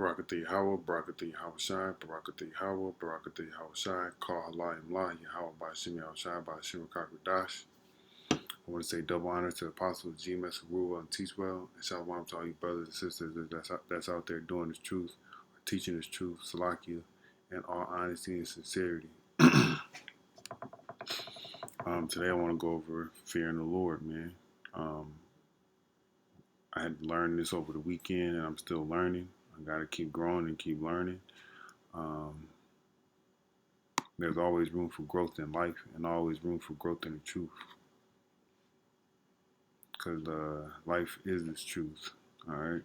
Barakati Hawa, Barakati Hawa Shai, Barakati Hawa, Barakati Hawa Shai, Call Halayim La, Yahweh by Shimi Al Shai, by Shimi Kakradash. I want to say double honor to the apostles, GMS, rule well and teach well, and shalom to all you brothers and sisters that's out there doing this truth, or teaching this truth, Salakia, and all honesty and sincerity. Today I want to go over fearing the Lord, man. I had learned this over the weekend, and I'm still learning. I got to keep growing and keep learning. There's always room for growth in life, and always room for growth in the truth, because life is this truth. All right.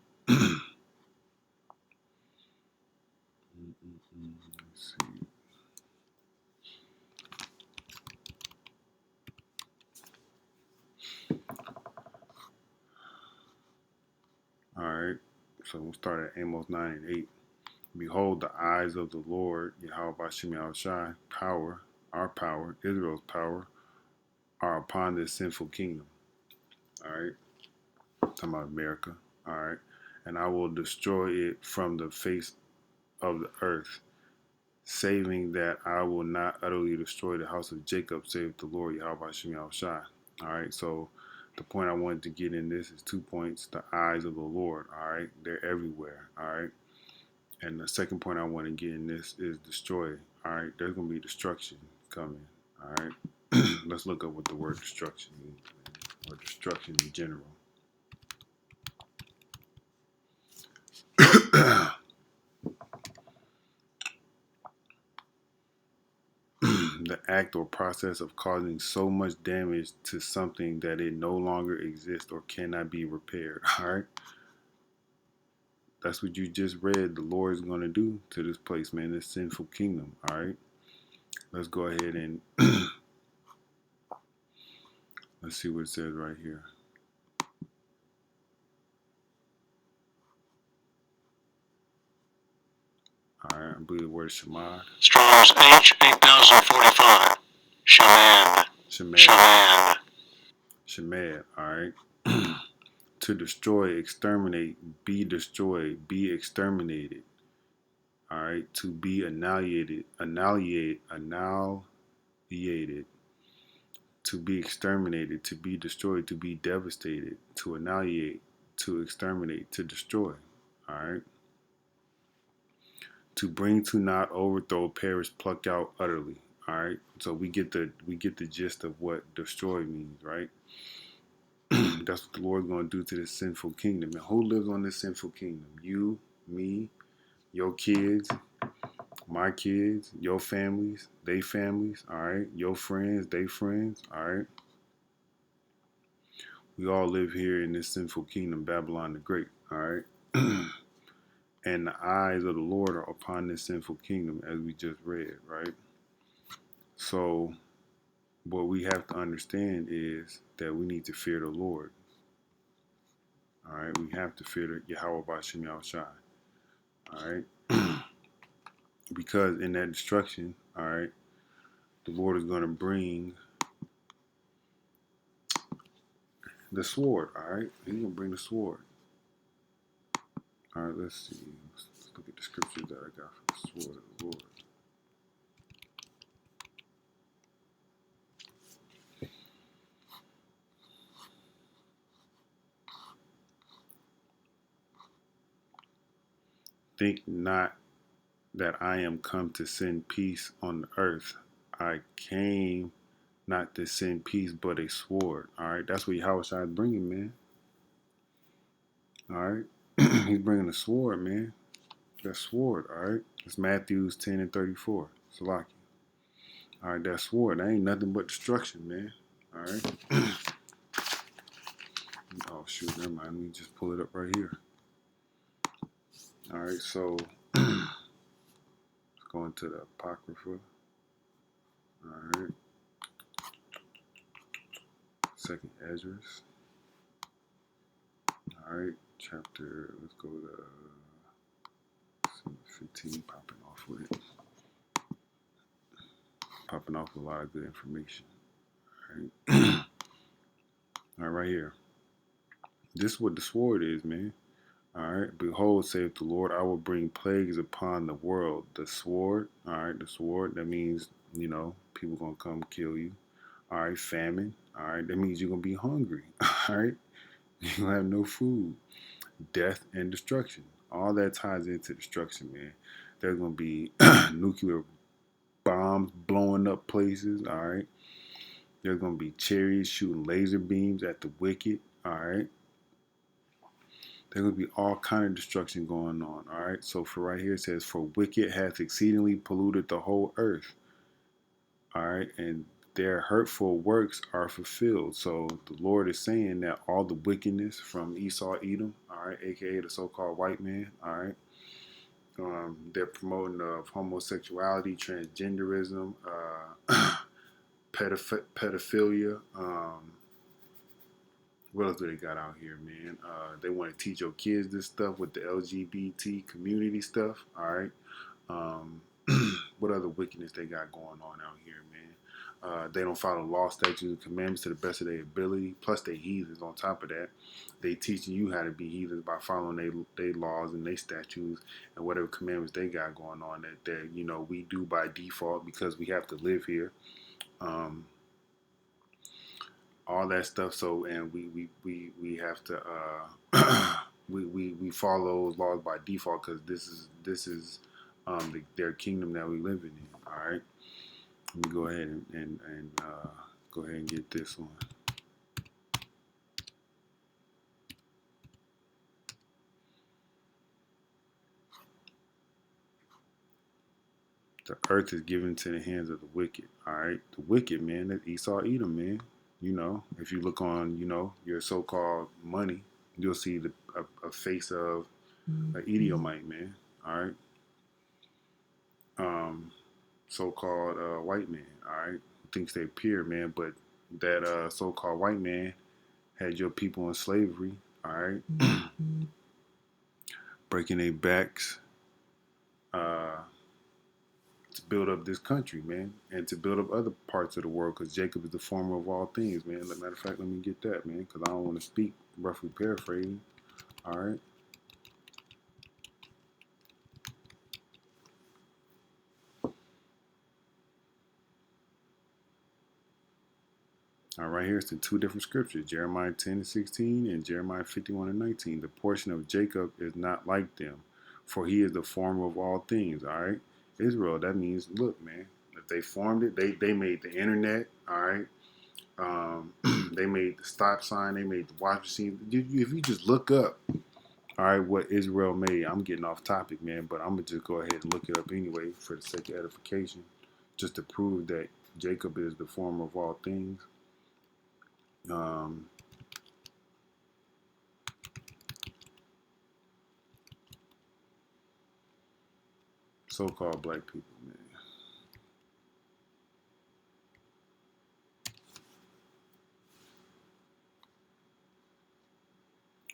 Let's see. All right. So we'll start at Amos 9 and 8. Behold, the eyes of the Lord, Yahweh Bashim Al Shai, power, our power, Israel's power, are upon this sinful kingdom. All right. Talking about America. All right. And I will destroy it from the face of the earth, saving that I will not utterly destroy the house of Jacob, save the Lord, Yahweh Bashim Al Shai. All right. So the point I wanted to get in this is 2 points. The eyes of the Lord. All right. They're everywhere. All right. And the second point I want to get in this is destroy. All right, there's going to be destruction coming. All right, let's look up what the word destruction means, or destruction in general. The act or process of causing so much damage to something that it no longer exists or cannot be repaired. All right, that's what you just read. The Lord is going to do to this place, man, this sinful kingdom. All right, let's go ahead and let's see what it says right here. All right, I believe the word Shemad. Strong's H 8045. Shaman. Shemad. Shemad. All right. To destroy, exterminate, be destroyed, be exterminated. All right. To be annihilated. To be exterminated, to be destroyed, to be devastated, to annihilate, to exterminate, to destroy. All right. To bring to naught, overthrow, perish, pluck out utterly. All right. So we get the gist of what destroy means, right? That's what the Lord's going to do to this sinful kingdom. And who lives on this sinful kingdom? You, me, your kids, my kids, your families, they families, all right? Your friends, they friends, all right? We all live here in this sinful kingdom, Babylon the Great, all right? And the eyes of the Lord are upon this sinful kingdom, as we just read, right? So what we have to understand is that we need to fear the Lord. All right, we have to fear the Yahweh Bashim Yahweh Shai. All right, because in that destruction, all right, the Lord is going to bring the sword. All right, He's going to bring the sword. All right, let's see. Let's look at the scriptures that I got for the sword of the Lord. Think not that I am come to send peace on the earth. I came not to send peace, but a sword. All right, that's what Yahweh Shai is bringing, man. All right, He's bringing a sword, man. That sword, all right. It's Matthews 10 and 34. Salaki. All right, that sword, that ain't nothing but destruction, man. All right. Oh shoot, never mind. Let me just pull it up right here. All right, so let's go into the Apocrypha. All right. Second Esdras. All right, chapter. Let's go to 15. Popping off with it. Popping off with a lot of good information. All right. All right, right here. This is what the sword is, man. All right. Behold, saith the Lord, I will bring plagues upon the world. The sword. All right. The sword. That means, people going to come kill you. All right. Famine. All right. That means you're going to be hungry. All right. You're going to have no food. Death and destruction. All that ties into destruction, man. There's going to be nuclear bombs blowing up places. All right. There's going to be chariots shooting laser beams at the wicked. All right. There's going to be all kind of destruction going on. All right. So for right here, it says, for wicked hath exceedingly polluted the whole earth. All right. And their hurtful works are fulfilled. So the Lord is saying that all the wickedness from Esau, Edom, all right, aka the so-called white man, all right, they're promoting of homosexuality, transgenderism, pedophilia. What else do they got out here, man? They want to teach your kids this stuff with the LGBT community stuff. All right. Um, what other wickedness they got going on out here, man? They don't follow law, statutes, and commandments to the best of their ability. Plus, they heathens. On top of that, they teaching you how to be heathens by following their laws and their statutes and whatever commandments they got going on that we do by default because we have to live here. Um, all that stuff. So, and we have to we follow those laws by default because this is their kingdom that we live in. All right, let me go ahead and go ahead and get this one. The earth is given to the hands of the wicked. All right, the wicked, man. That's Esau, Edom, man. If you look on, your so-called money, you'll see a face of an Edomite, man. All right. So-called white man, all right, who thinks they're pure, man, but that so-called white man had your people in slavery, all right, breaking their backs uh, to build up this country, man, and to build up other parts of the world, because Jacob is the former of all things, man. As a matter of fact, let me get that, man, because I don't want to speak roughly paraphrasing, all right. All right, here's the two different scriptures, Jeremiah 10:16 and Jeremiah 51:19. The portion of Jacob is not like them, for he is the former of all things. All right, Israel, that means, look, man, if they formed it, they made the internet, all right. They made the stop sign, they made the watch machine. If you just look up, all right, what Israel made, I'm getting off topic, man, but I'm going to just go ahead and look it up anyway for the sake of edification, just to prove that Jacob is the former of all things. Um, So-called black people, man.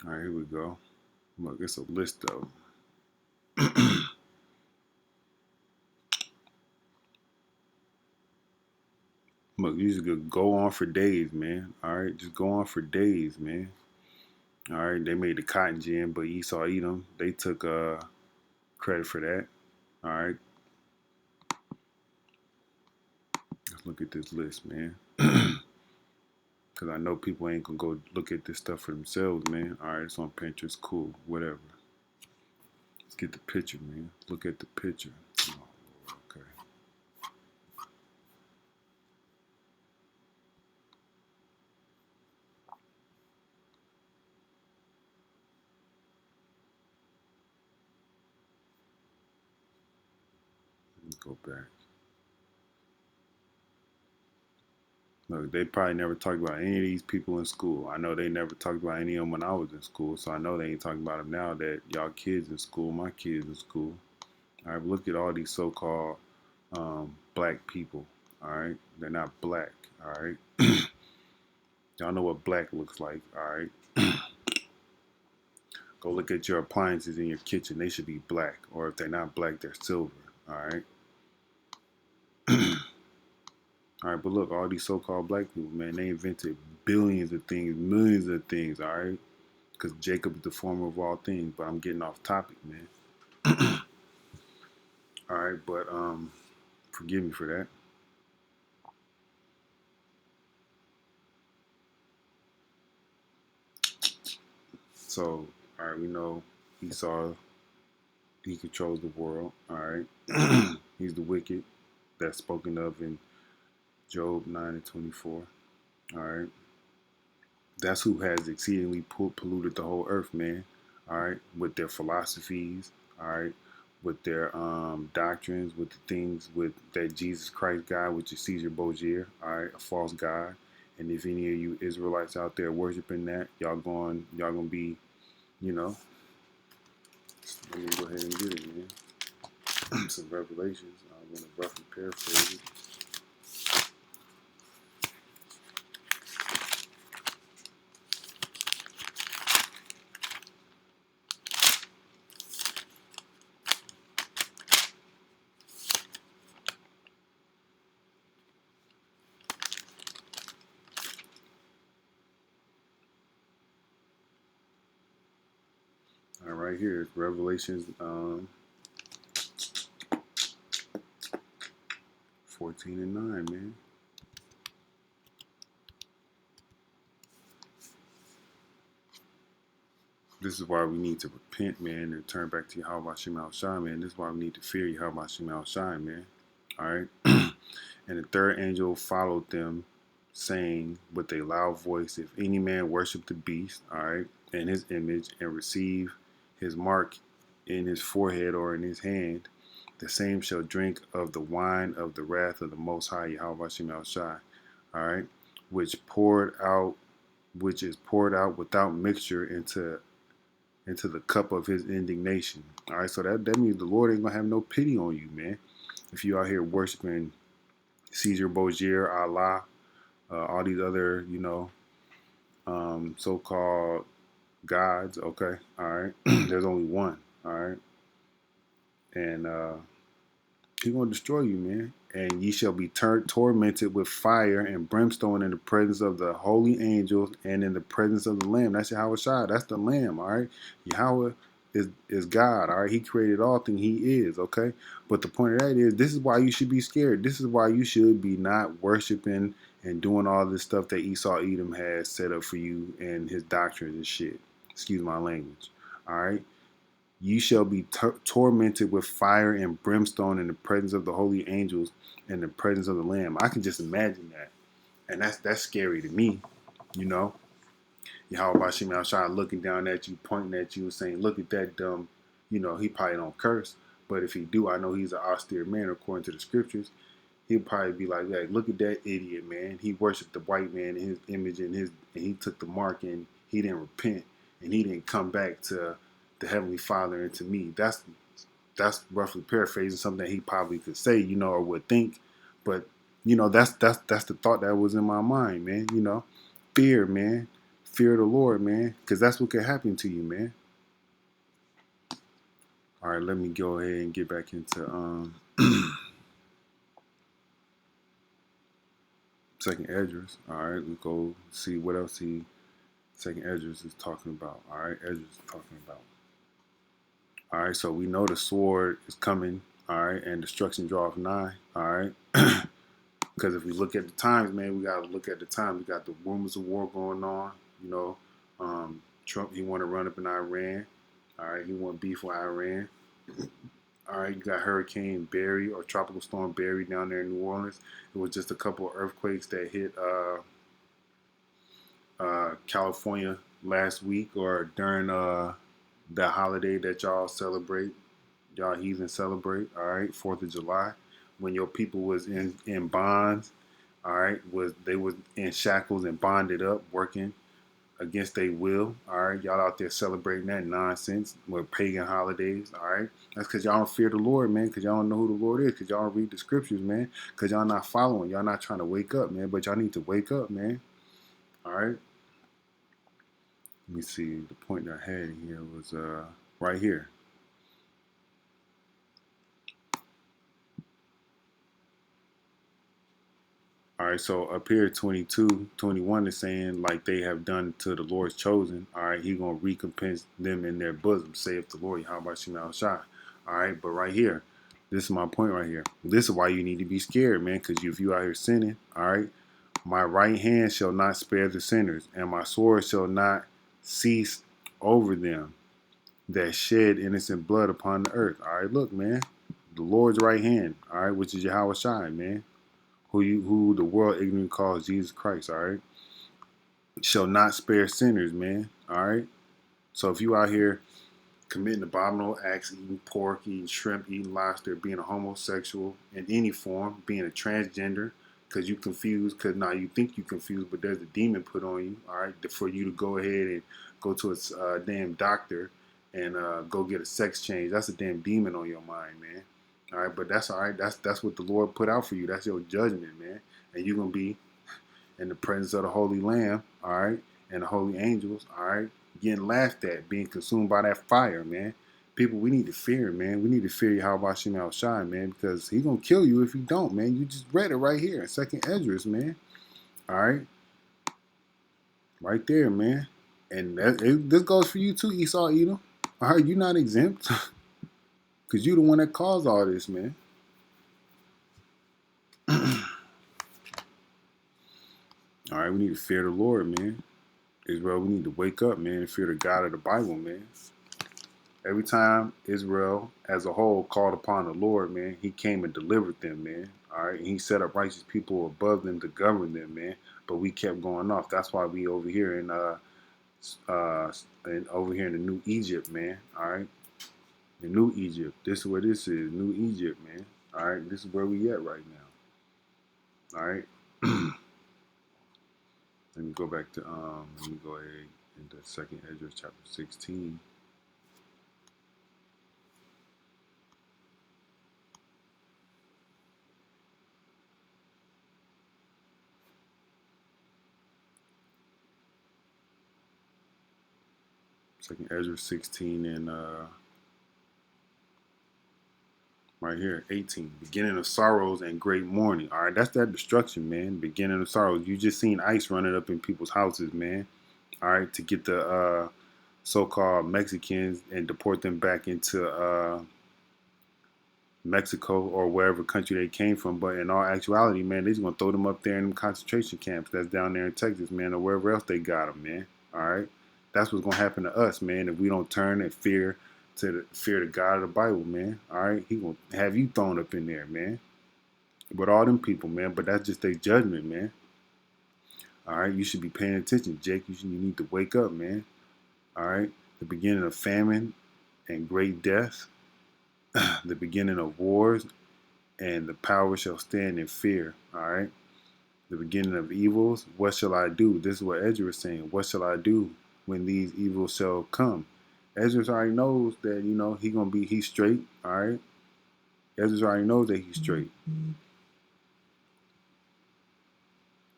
All right, here we go. Look, it's a list of them. Look, you just could go on for days, man. All right, just go on for days, man. All right, they made the cotton gin, but Esau, Edom, they took credit for that. All right, let's look at this list, man. Because I know people ain't gonna go look at this stuff for themselves, man. All right, it's on Pinterest, cool, whatever. Let's get the picture, man. Look at the picture. Oh, okay. Let me go back. Look, they probably never talked about any of these people in school. I know they never talked about any of them when I was in school, so I know they ain't talking about them now that y'all kids in school, my kids in school. All right, look at all these so-called black people. All right, they're not black. All right, y'all know what black looks like. All right, go look at your appliances in your kitchen. They should be black, or if they're not black, they're silver. All right. All right, but look, all these so-called black people, man, they invented billions of things, millions of things. All right. because Jacob is the former of all things. But I'm getting off topic, man. All right, but forgive me for that. So, all right, we know Esau, he controls the world. All right, he's the wicked that's spoken of in Job 9:24. All right, that's who has exceedingly polluted the whole earth, man. All right, with their philosophies. All right, with their doctrines, with the things with that Jesus Christ God, which is Caesar Borgia. All right, a false god. And if any of you Israelites out there worshiping that, y'all gonna be, you know, let me go ahead and get it, man. Some revelations. I'm gonna roughly paraphrase it. All right, here it's Revelations 14 and 9, man. This is why we need to repent, man, and turn back to Yahweh Shema Shai, man. This is why we need to fear Yahweh Shema Shai, man. All right. And the third angel followed them, saying with a loud voice, if any man worship the beast, all right, and his image, and receive his mark in his forehead or in his hand, the same shall drink of the wine of the wrath of the Most High Yahweh Shema Shai, all right, which is poured out without mixture into the cup of his indignation. All right, so that means the Lord ain't gonna have no pity on you, man. If you out here worshiping Caesar Borgia, Allah, all these other, so-called gods. Okay, all right. There's only one. All right, and He's gonna destroy you, man. And ye shall be tormented with fire and brimstone in the presence of the holy angels and in the presence of the Lamb. That's Yahweh Shai. That's the Lamb, all right? Yahweh is God, all right? He created all things. He is, okay? But the point of that is, this is why you should be scared. This is why you should be not worshiping and doing all this stuff that Esau Edom has set up for you and his doctrines and shit. Excuse my language, all right? You shall be tormented with fire and brimstone in the presence of the holy angels and the presence of the Lamb. I can just imagine that, and that's scary to me, you know. Yahweh Bashim Al looking down at you, pointing at you, and saying, "Look at that dumb." You know, he probably don't curse, but if he do, I know he's an austere man according to the scriptures. He'll probably be like, "Hey, look at that idiot, man. He worshipped the white man in his image, and he took the mark, and he didn't repent, and he didn't come back to the Heavenly Father and to me." That's roughly paraphrasing something that he probably could say, or would think. But that's the thought that was in my mind, man. Fear, man. Fear the Lord, man, because that's what could happen to you, man. All right, let me go ahead and get back into Second Esdras. All right, let's go see what else Second Esdras is talking about. All right, Esdras is talking about. All right, so we know the sword is coming. All right, and destruction draweth nigh. All right, because if we look at the times, man, we gotta look at the time. We got the rumors of war going on. Trump, he want to run up in Iran. All right, he want beef with Iran. All right, you got Hurricane Barry or Tropical Storm Barry down there in New Orleans. It was just a couple of earthquakes that hit California last week or during the holiday that y'all celebrate, y'all heathens celebrate. All right, 4th of July, when your people was in bonds. All right, they was in shackles and bonded up, working against their will. All right, y'all out there celebrating that nonsense with pagan holidays. All right, that's because y'all don't fear the Lord, man. Because y'all don't know who the Lord is. Because y'all don't read the scriptures, man. Because y'all not following. Y'all not trying to wake up, man. But y'all need to wake up, man. All right. Let me see. The point I had here was right here. All right, so up here, 22, 21 is saying like they have done to the Lord's chosen. All right, he going to recompense them in their bosom, saith the Lord. How about Shemal Shai? All right, but right here, this is my point right here. This is why you need to be scared, man, because if you out here sinning, all right, my right hand shall not spare the sinners, and my sword shall not cease over them that shed innocent blood upon the earth. All right, look, man, the Lord's right hand, all right, which is Yahweh Shai, man, who the world ignorantly calls Jesus Christ, all right, shall not spare sinners, man, all right. So if you out here committing abominable acts, eating pork, eating shrimp, eating lobster, being a homosexual in any form, being a transgender, because you confused, because now you think you confused, but there's a demon put on you, all right, for you to go ahead and go to a damn doctor and go get a sex change. That's a damn demon on your mind, man. All right, but that's all right. That's what the Lord put out for you. That's your judgment, man. And you're gonna be in the presence of the Holy Lamb, all right, and the holy angels, all right, getting laughed at, being consumed by that fire, man. People, we need to fear, man. We need to fear Yahweh Shem Al Shai, man, because he's gonna kill you if you don't, man. You just read it right here in Second Esdras, man. All right, right there, man. And this goes for you too, Esau Edom. All right, you're not exempt, because you're the one that caused all this, man. All right, we need to fear the Lord, man. Israel, we need to wake up, man, and fear the God of the Bible, man. Every time Israel as a whole called upon the Lord, man, he came and delivered them, man. All right. And he set up righteous people above them to govern them, man. But we kept going off. That's why we over here in over here in the New Egypt, man. All right. The New Egypt. This is where this is. New Egypt, man. All right. This is where we at right now. All right. Let me go back to let me go ahead into Second Ezra chapter 16. Second Ezra 16 and right here, 18. Beginning of sorrows and great mourning. All right, that's that destruction, man. Beginning of sorrows. You just seen ice running up in people's houses, man. All right, to get the so-called Mexicans and deport them back into Mexico or wherever country they came from. But in all actuality, man, they're just gonna throw them up there in them concentration camps that's down there in Texas, man, or wherever else they got them, man. All right, that's what's gonna happen to us, man, if we don't turn and fear the God of the Bible, man. All right, he gonna have you thrown up in there, man, with all them people, man. But that's just their judgment, man. All right, you should be paying attention, Jake. You need to wake up, man. All right, the beginning of famine and great death, the beginning of wars, and the power shall stand in fear. All right, the beginning of evils. What shall I do? This is what Ezra is saying. What shall I do when these evils shall come? Ezra already knows that he's straight. All right, Ezra already knows that he's straight.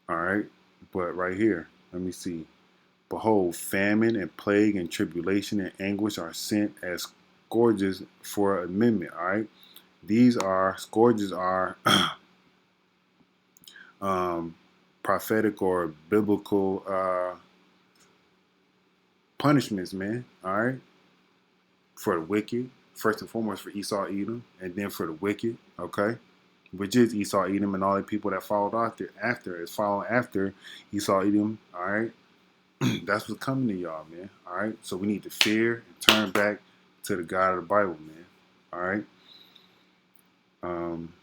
All right, but right here, let me see. Behold, famine and plague and tribulation and anguish are sent as scourges for amendment. All right, these are scourges are prophetic or biblical punishments, man. All right, for the wicked, first and foremost for Esau, Edom, and then for the wicked. Okay, which is Esau, Edom, and all the people that followed after Esau, Edom. All right. That's what's coming to y'all, man. All right. So we need to fear and turn back to the God of the Bible, man. All right. Um,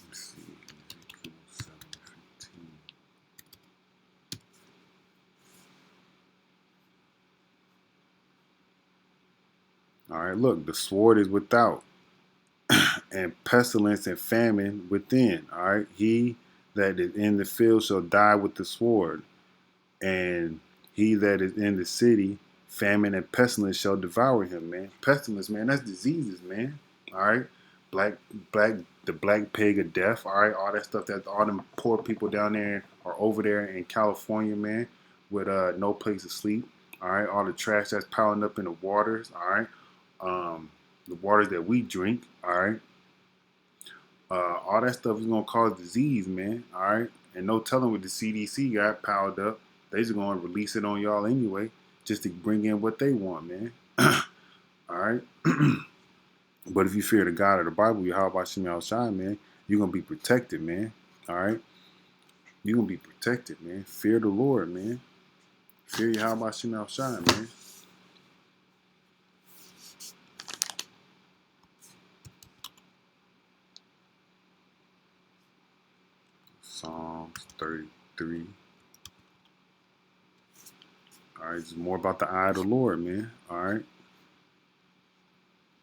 let's see. All right. Look, the sword is without, and pestilence and famine within. All right. He that is in the field shall die with the sword, and he that is in the city, famine and pestilence shall devour him, man. Pestilence, man, that's diseases, man. All right, black, black, the black plague of death. All right, all that stuff that all them poor people down there are over there in California, man, with no place to sleep. All right, all the trash that's piling up in the waters. All right, the waters that we drink, all right, all that stuff is gonna cause disease, man. All right, and no telling what the CDC got piled up. They just gonna release it on y'all anyway, just to bring in what they want, man. All right. But if you fear the God of the Bible, Yahweh Shem Shai, man, you're gonna be protected, man. All right, you're gonna be protected, man. Fear the Lord, man. Fear Yahweh Shem Shai, man. Psalms 33. All right, it's more about the eye of the Lord, man. All right.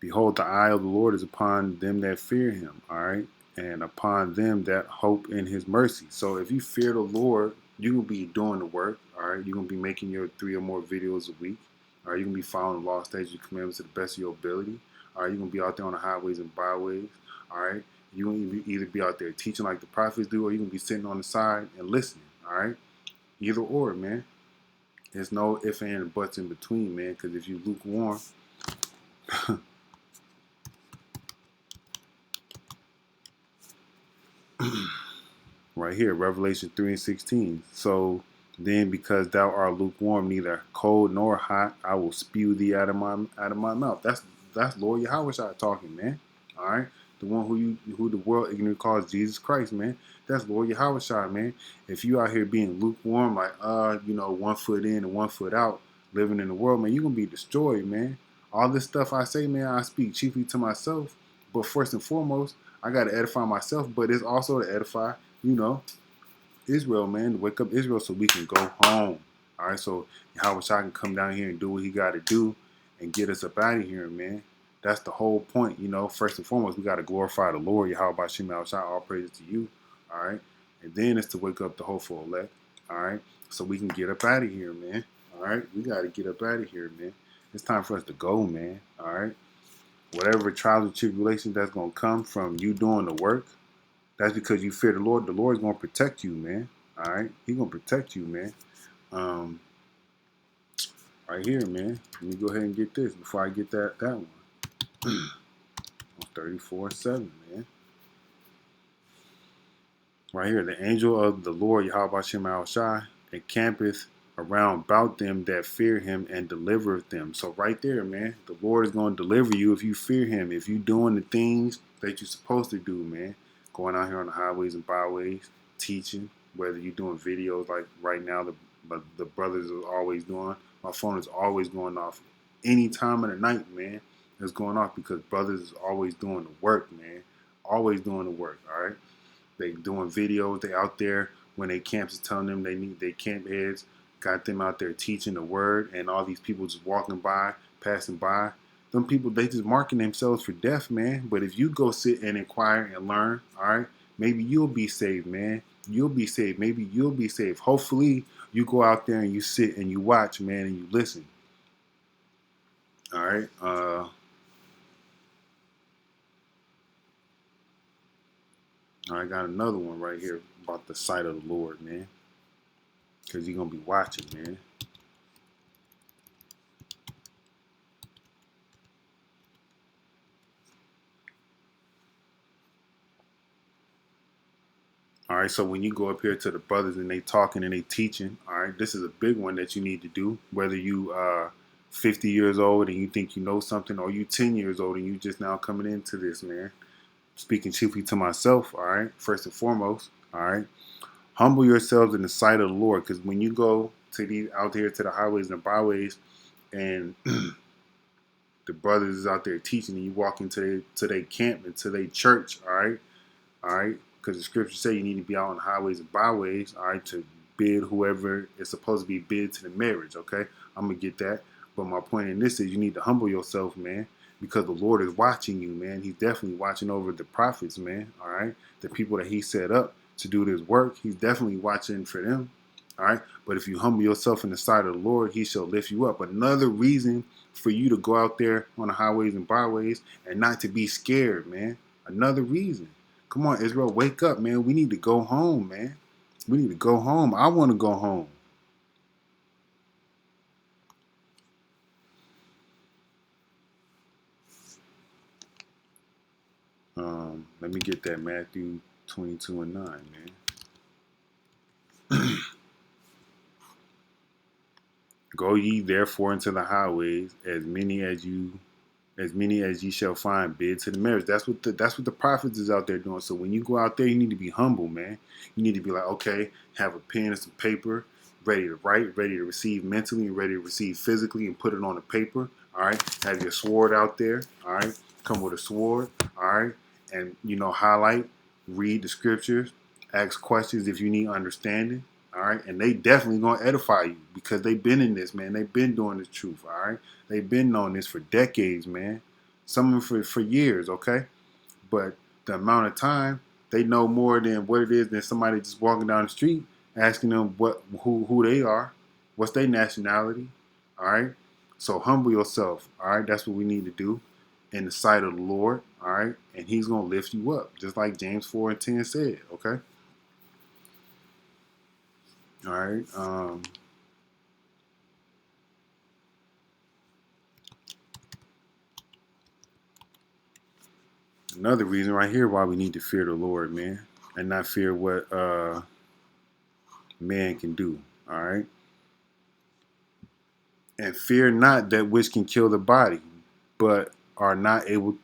Behold, the eye of the Lord is upon them that fear him, all right, and upon them that hope in his mercy. So if you fear the Lord, you're going to be doing the work, all right? You're going to be making your 3 or more videos a week, all right? You're going to be following the law, statutes, and commandments to the best of your ability, all right? You're going to be out there on the highways and byways, all right? You're going to either be out there teaching like the prophets do, or you're going to be sitting on the side and listening, all right? Either or, man. There's no ifs, ands, and buts in between, man, because if you lukewarm, right here, Revelation 3:16. So then, because thou art lukewarm, neither cold nor hot, I will spew thee out of my mouth. That's Lord Yahweh talking, man. All right, the one who the world ignorantly calls Jesus Christ, man. That's Lord Yahweh, man. If you out here being lukewarm, like 1 foot in and 1 foot out, living in the world, man, you're gonna be destroyed, man. All this stuff I say, man, I speak chiefly to myself. But first and foremost, I gotta edify myself, but it's also to edify Israel, man, to wake up Israel so we can go home. All right, so Yahweh Shai can come down here and do what he got to do and get us up out of here, man. That's the whole point, First and foremost, we got to glorify the Lord, Yahweh Shem Shai, all praises to you, all right? And then it's to wake up the hopeful elect, all right? So we can get up out of here, man, all right? We got to get up out of here, man. It's time for us to go, man, all right? Whatever trials and tribulations that's going to come from you doing the work, that's because you fear the Lord. The Lord's gonna protect you, man. All right, He's gonna protect you, man. Um, right here, man. Let me go ahead and get this before I get that one. 34:7, man. Right here, the angel of the Lord Yahweh Shem Al Shai encampeth around about them that fear him and delivereth them. So right there, man, the Lord is going to deliver you if you fear him. If you doing the things that you're supposed to do, man. Going out here on the highways and byways, teaching, whether you're doing videos like right now, the brothers are always doing. My phone is always going off any time of the night, man. It's going off because brothers is always doing the work, man. Always doing the work, all right? They doing videos. They out there when they camps is telling them they need their camp heads. Got them out there teaching the word, and all these people just walking by, passing by. Them people, they just marking themselves for death, man. But if you go sit and inquire and learn, all right, maybe you'll be saved, man. You'll be saved. Maybe you'll be saved. Hopefully, you go out there and you sit and you watch, man, and you listen. All right. I got another one right here about the sight of the Lord, man. Because you're going to be watching, man. All right, so when you go up here to the brothers and they talking and they teaching, all right, this is a big one that you need to do. Whether you 50 years old and you think you know something, or you 10 years old and you just now coming into this, man. Speaking chiefly to myself, all right, first and foremost, all right, humble yourselves in the sight of the Lord, because when you go to these out here to the highways and byways, and the brothers is out there teaching, and you walk into their camp, into their church, all right, because the scriptures say you need to be out on the highways and byways, all right, to bid whoever is supposed to be bid to the marriage, okay? I'm going to get that. But my point in this is you need to humble yourself, man, because the Lord is watching you, man. He's definitely watching over the prophets, man, all right? The people that he set up to do this work, he's definitely watching for them, all right? But if you humble yourself in the sight of the Lord, he shall lift you up. Another reason for you to go out there on the highways and byways and not to be scared, man. Another reason. Come on, Israel, wake up, man. We need to go home, man. We need to go home. I want to go home. Let me get that Matthew 22 and 9, man. Go ye therefore into the highways, as many as ye shall find, bid to the marriage. That's what the prophets is out there doing. So when you go out there, you need to be humble, man. You need to be like, okay, have a pen and some paper, ready to write, ready to receive mentally, and ready to receive physically, and put it on the paper. All right, have your sword out there. All right, come with a sword. All right, and highlight, read the scriptures, ask questions if you need understanding. All right, and they definitely gonna edify you because they've been in this, man. They've been doing this truth. All right, they've been knowing this for decades, man. Some of them for years, okay. But the amount of time they know more than what it is than somebody just walking down the street asking them who they are, what's their nationality. All right, so humble yourself. All right, that's what we need to do in the sight of the Lord. All right, and He's gonna lift you up, just like James 4:10 said. Okay. All right. Another reason right here why we need to fear the Lord, man, and not fear what man can do. All right. And fear not that which can kill the body, but are not able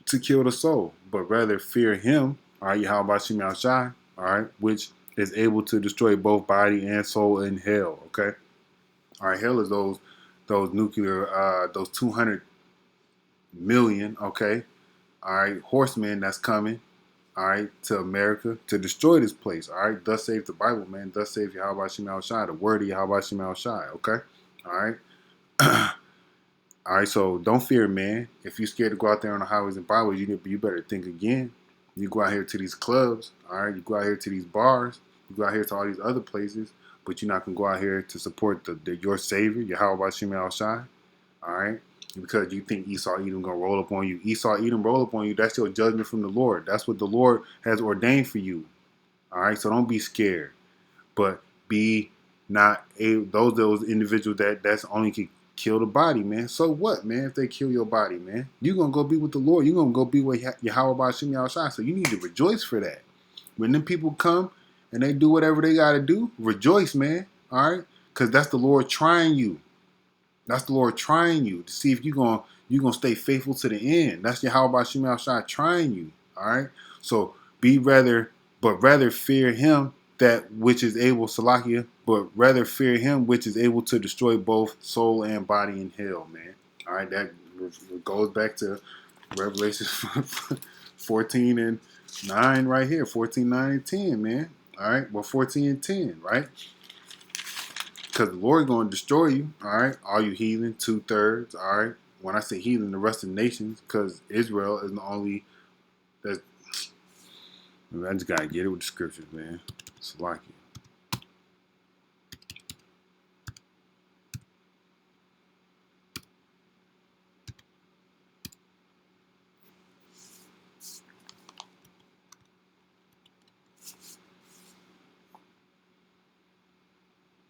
to kill the soul, but rather fear him, all right, Yahweh Shemi Shai, all right, which is able to destroy both body and soul in hell. Okay. All right, hell is those nuclear those 200 million, okay, all right, horsemen that's coming, all right, to America to destroy this place. All right, thus saith the Bible, man. Thus saith Yahweh Shemi Shai, the word of Yahweh Shemi Shai. Okay, all right. All right, so don't fear, man. If you're scared to go out there on the highways and byways, you better think again. You go out here to these clubs, all right? You go out here to these bars. You go out here to all these other places, but you're not going to go out here to support your Savior, Yahweh Shemi Al Shai, all right? Because you think Esau Edom going to roll up on you. Esau Edom roll up on you. That's your judgment from the Lord. That's what the Lord has ordained for you, all right? So don't be scared, but be not those individuals that's only can kill the body, man. So what, man? If they kill your body, man, you're gonna go be with the Lord. You're gonna go be with Yahweh Bashim Yahushua. So you need to rejoice for that. When them people come and they do whatever they gotta do, rejoice, man. All right, because that's the Lord trying you. That's the Lord trying you to see if you're gonna stay faithful to the end. That's Yahweh Bashim Yahushua trying you. All right, so rather fear Him that which is able, Salakia, but rather fear Him which is able to destroy both soul and body in hell, man. All right, that goes back to Revelation 14 and 9 right here, 14, 9, and 10, man. All right, well, 14 and 10, right? Because the Lord going to destroy you, all right? All you heathen, 2/3, all right? When I say heathen, the rest of the nations, because Israel is the only, that's, I just got to get it with the scriptures, man. Salakia.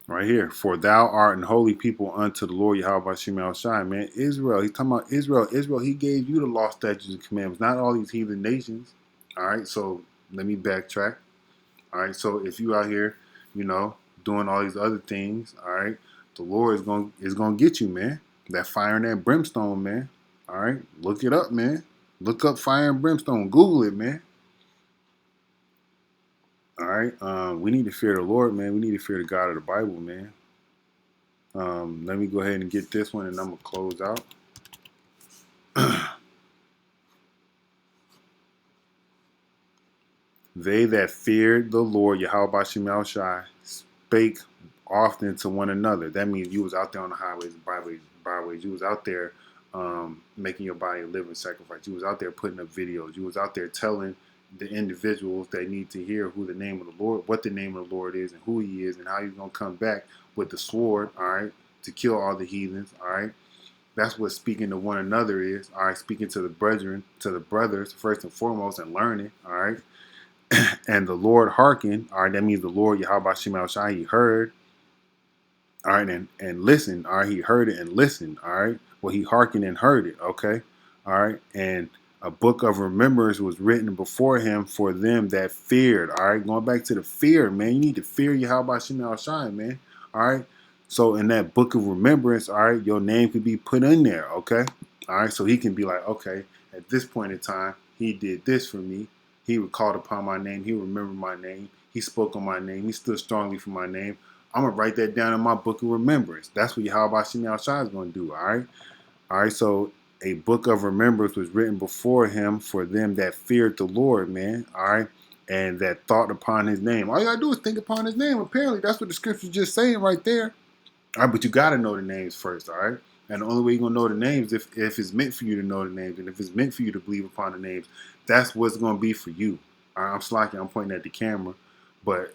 Right here. For thou art an holy people unto the Lord Yahweh Shemel Shai, man. Israel. He's talking about Israel. Israel, he gave you the law, statutes, and commandments, not all these heathen nations. All right. So let me backtrack. All right. So if you out here, doing all these other things, all right, the Lord is gonna get you, man. That fire and that brimstone, man. All right. Look it up, man. Look up fire and brimstone. Google it, man. All right. We need to fear the Lord, man. We need to fear the God of the Bible, man. Let me go ahead and get this one, and I'm gonna close out. They that feared the Lord Yahweh Shemel Shai spake often to one another. That means you was out there on the highways and byways. You was out there making your body a living sacrifice. You was out there putting up videos. You was out there telling the individuals that need to hear who the name of the Lord, what the name of the Lord is, and who He is, and how He's gonna come back with the sword, all right, to kill all the heathens, all right. That's what speaking to one another is, all right. Speaking to the brethren, to the brothers, first and foremost, and learning, all right. And the Lord hearkened, all right. That means the Lord Yahweh Shemel Shai, He heard, all right, and listened, all right. He heard it and listened, all right. Well, He hearkened and heard it, okay, all right. And A book of remembrance was written before him for them that feared. All right, going back to the fear, man. You need to fear Yahweh Shema Shai, man. All right. So in that book of remembrance, all right, your name could be put in there, okay? All right, so he can be like, okay, at this point in time, he did this for me. He recalled upon my name. He remembered my name. He spoke on my name. He stood strongly for my name. I'm going to write that down in my book of remembrance. That's what Yahweh Shema Shai is going to do, all right? All right, so a book of remembrance was written before him for them that feared the Lord, man. All right, and that thought upon his name. All you gotta do is think upon his name. Apparently, that's what the scripture's just saying right there. All right, but you gotta know the names first, all right? And the only way you're gonna know the names if it's meant for you to know the names, and if it's meant for you to believe upon the names, that's what's gonna be for you. All right, I'm slacking, I'm pointing at the camera, but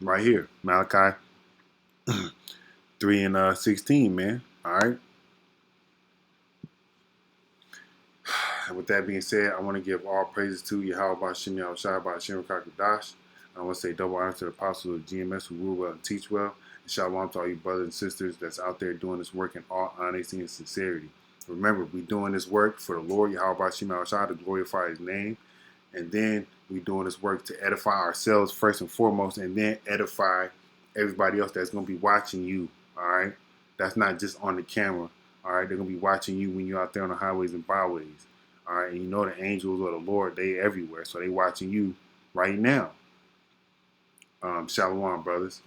right here, Malachi 3 and 16, man. All right. And with that being said, I want to give all praises to Yahweh Bashim Yahushua Bashim Kakadash. I want to say double honor to the apostles of GMS who rule well and teach well. And shalom to all you brothers and sisters that's out there doing this work in all honesty and sincerity. Remember, we're doing this work for the Lord Yahweh Bashim Yahushua to glorify his name. And then we're doing this work to edify ourselves first and foremost, and then edify everybody else that's going to be watching you. All right? That's not just on the camera. All right? They're going to be watching you when you're out there on the highways and byways. All right, and you know the angels or the Lord, they everywhere, so they watching you right now. Shalom, brothers.